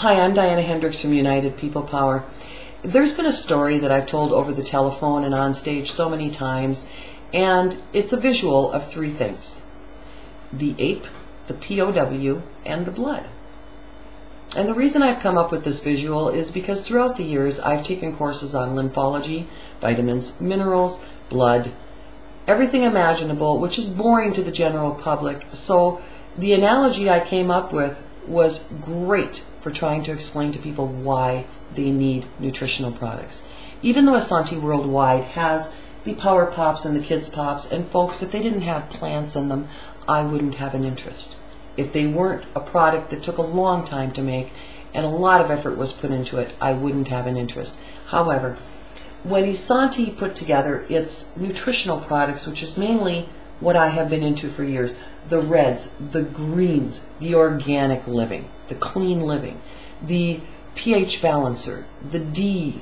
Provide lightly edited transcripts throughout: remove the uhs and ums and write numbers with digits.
Hi, I'm Diana Hendricks from United People Power. There's been a story that I've told over the telephone and on stage so many times, and it's a visual of three things: the ape, the POW, and the blood. And the reason I've come up with this visual is because throughout the years I've taken courses on lymphology, vitamins, minerals, blood, everything imaginable, which is boring to the general public. So the analogy I came up with was great for trying to explain to people why they need nutritional products. Even though Essante worldwide has the Power Pops and the Kids Pops, and folks, if they didn't have plants in them, I wouldn't have an interest. If they weren't a product that took a long time to make and a lot of effort was put into it, I wouldn't have an interest. However, when Essante put together its nutritional products, which is mainly what I have been into for years, the reds, the greens, the organic living, the clean living, the pH balancer, the D,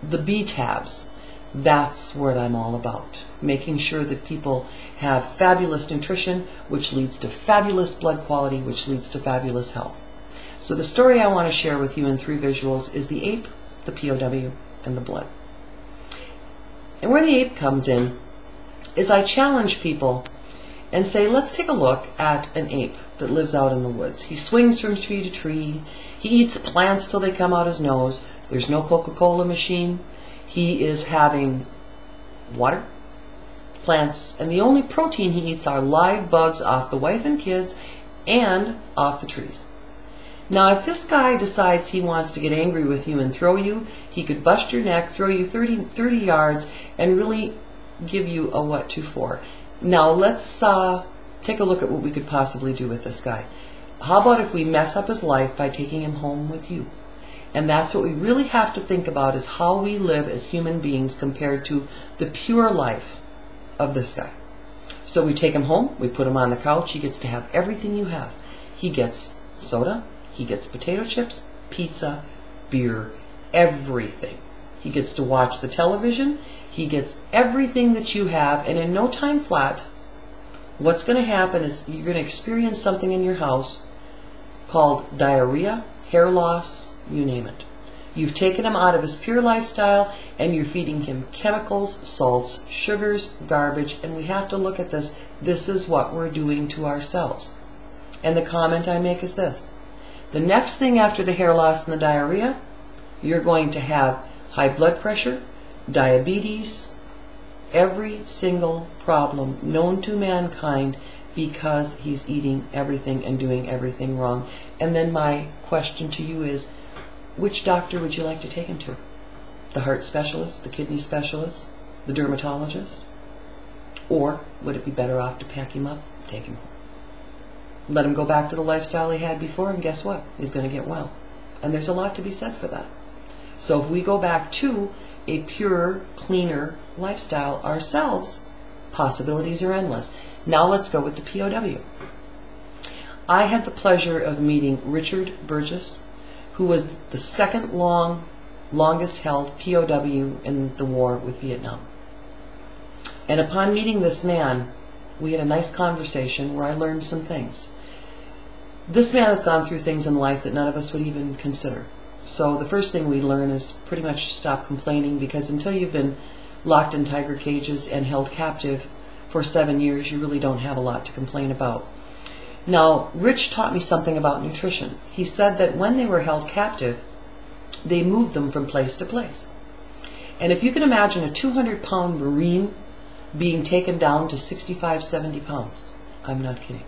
the B tabs, that's what I'm all about. Making sure that people have fabulous nutrition, which leads to fabulous blood quality, which leads to fabulous health. So the story I want to share with you in three visuals is the ape, the POW, and the blood. And where the ape comes in is I challenge people and say, let's take a look at an ape that lives out in the woods. He swings from tree to tree. He eats plants till they come out his nose. There's no Coca-Cola machine. He is having water, plants, and the only protein he eats are live bugs off the wife and kids and off the trees. Now, if this guy decides he wants to get angry with you and throw you, he could bust your neck, throw you 30 yards, and really give you a what to for. Now, let's take a look at what we could possibly do with this guy. How about if we mess up his life by taking him home with you? And that's what we really have to think about, is how we live as human beings compared to the pure life of this guy. So we take him home, we put him on the couch, he gets to have everything you have. He gets soda, he gets potato chips, pizza, beer, everything. He gets to watch the television, he gets everything that you have, and in no time flat, what's going to happen is you're going to experience something in your house called diarrhea, hair loss, you name it. You've taken him out of his pure lifestyle and you're feeding him chemicals, salts, sugars, garbage, and we have to look at this. This is what we're doing to ourselves. And the comment I make is this: the next thing after the hair loss and the diarrhea, you're going to have high blood pressure, diabetes, every single problem known to mankind, because he's eating everything and doing everything wrong. And then my question to you is, which doctor would you like to take him to? The heart specialist, the kidney specialist, the dermatologist? Or would it be better off to pack him up, take him home? Let him go back to the lifestyle he had before, and guess what? He's going to get well. And there's a lot to be said for that. So if we go back to a pure, cleaner lifestyle ourselves, possibilities are endless. Now let's go with the POW. I had the pleasure of meeting Richard Burgess, who was the second longest held POW in the war with Vietnam. And upon meeting this man, we had a nice conversation where I learned some things. This man has gone through things in life that none of us would even consider. So the first thing we learn is pretty much stop complaining, because until you've been locked in tiger cages and held captive for 7 years, you really don't have a lot to complain about. Now, Rich taught me something about nutrition. He said that when they were held captive, they moved them from place to place. And if you can imagine a 200-pound Marine being taken down to 65, 70 pounds, I'm not kidding.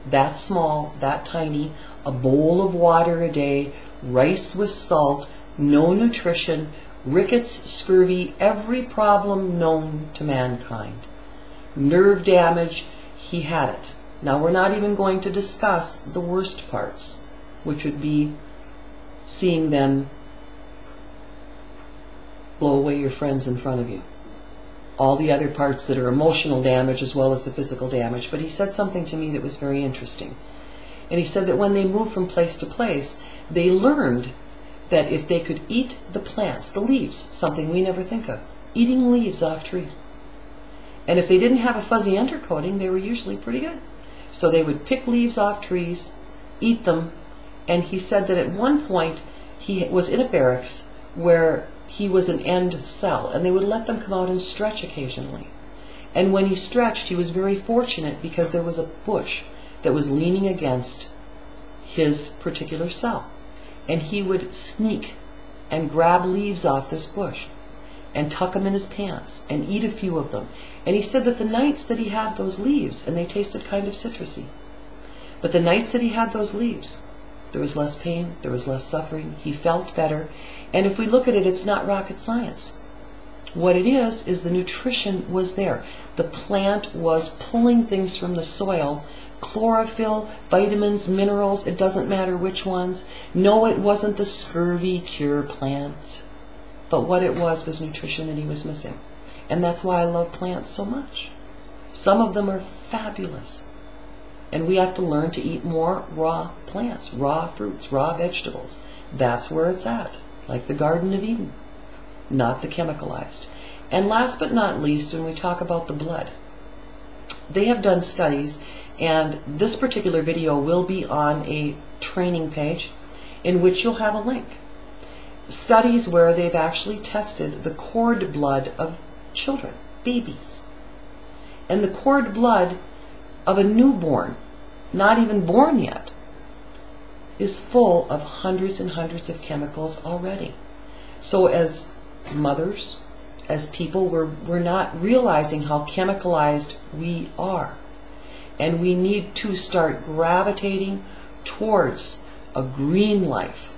That small, that tiny, a bowl of water a day, rice with salt, no nutrition, rickets, scurvy, every problem known to mankind. Nerve damage, he had it. Now, we're not even going to discuss the worst parts, which would be seeing them blow away your friends in front of you. All the other parts that are emotional damage as well as the physical damage. But he said something to me that was very interesting. And he said that when they moved from place to place, they learned that if they could eat the plants, the leaves, something we never think of, eating leaves off trees. And if they didn't have a fuzzy undercoating, they were usually pretty good. So they would pick leaves off trees, eat them, And he said that at one point he was in a barracks where he was an end cell, and they would let them come out and stretch occasionally. And when he stretched, he was very fortunate because there was a bush that was leaning against his particular cell. And he would sneak and grab leaves off this bush and tuck them in his pants and eat a few of them. And he said that the nights that he had those leaves, and they tasted kind of citrusy, but the nights that he had those leaves, there was less pain, there was less suffering, he felt better. And if we look at it, it's not rocket science. What it is the nutrition was there. The plant was pulling things from the soil, chlorophyll, vitamins, minerals, it doesn't matter which ones. No, it wasn't the scurvy cure plant, but what it was nutrition that he was missing. And that's why I love plants so much. Some of them are fabulous. And we have to learn to eat more raw plants, raw fruits, raw vegetables. That's where it's at, like the Garden of Eden, not the chemicalized. And last but not least, when we talk about the blood, they have done studies, and this particular video will be on a training page in which you'll have a link. Studies where they've actually tested the cord blood of children, babies. And the cord blood of a newborn, not even born yet, is full of hundreds and hundreds of chemicals already. So as mothers, as people, we're not realizing how chemicalized we are. And we need to start gravitating towards a green life,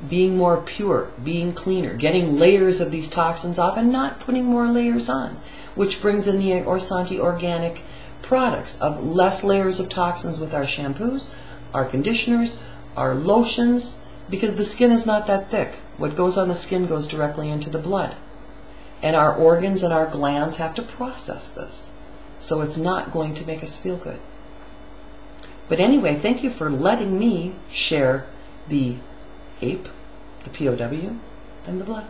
being more pure, being cleaner, getting layers of these toxins off and not putting more layers on, which brings in the Essante organic products of less layers of toxins with our shampoos, our conditioners, our lotions, because the skin is not that thick. What goes on the skin goes directly into the blood. And our organs and our glands have to process this. So it's not going to make us feel good. But anyway, thank you for letting me share the ape, the POW, and the blood.